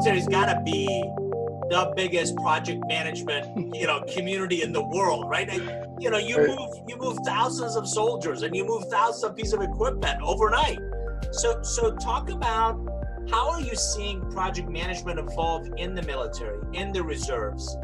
military's got to be the biggest project management, community in the world, right? And, you move thousands of soldiers and you move thousands of pieces of equipment overnight. So talk about how are you seeing project management evolve in the military, in the reserves?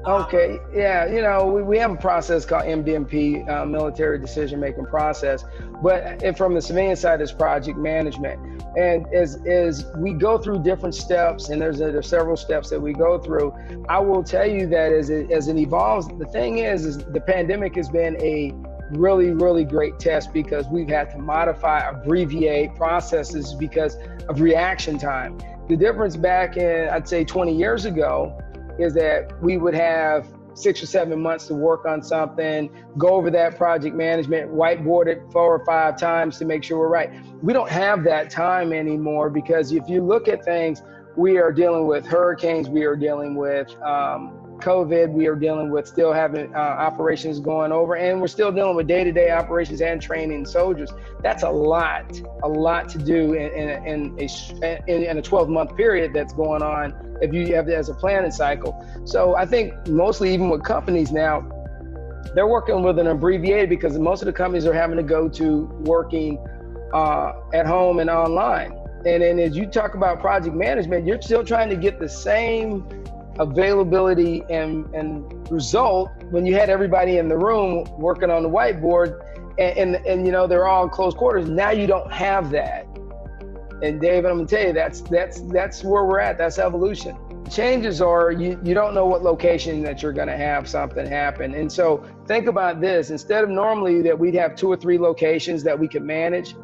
Okay, yeah, we have a process called MDMP, military decision-making process, but from the civilian side is project management. And as we go through different steps, and there's several steps that we go through, I will tell you that as it evolves, the thing is the pandemic has been a really, really great test because we've had to modify, abbreviate processes because of reaction time. The difference back in, I'd say 20 years ago, is that we would have 6 or 7 months to work on something, go over that project management, whiteboard it 4 or 5 times to make sure we're right. We don't have that time anymore because if you look at things, we are dealing with hurricanes, we are dealing with COVID, we are dealing with still having operations going over, and we're still dealing with day-to-day operations and training soldiers. That's a lot to do in a 12-month period that's going on if you have it as a planning cycle. So I think mostly even with companies now, they're working with an abbreviated because most of the companies are having to go to working at home and online. And then as you talk about project management, you're still trying to get the same availability and result when you had everybody in the room working on the whiteboard and they're all in close quarters. Now you don't have that. And David, I'm gonna tell you, that's where we're at. That's evolution. Changes are you don't know what location that you're gonna have something happen. And so think about this, instead of normally that we'd have 2 or 3 locations that we could manage,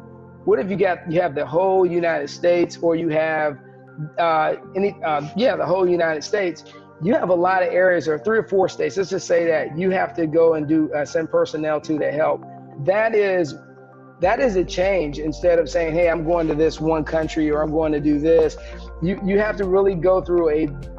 what if you have the whole United States, or you have the whole United States? You have a lot of areas, or 3 or 4 states, let's just say that you have to go and send personnel to help. That is a change. Instead of saying, hey, I'm going to this one country or I'm going to do this, you have to really go through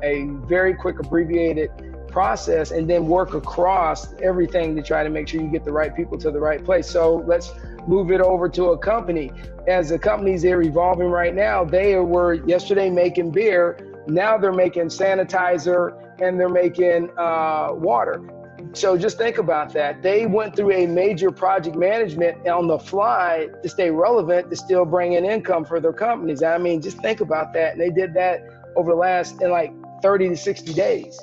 a very quick abbreviated process and then work across everything to try to make sure you get the right people to the right place. So let's move it over to a company. As the companies they're evolving right now, they were yesterday making beer, now they're making sanitizer and they're making water. So just think about that. They went through a major project management on the fly to stay relevant, to still bring in income for their companies. I mean, just think about that. And they did that over the last, in like 30 to 60 days.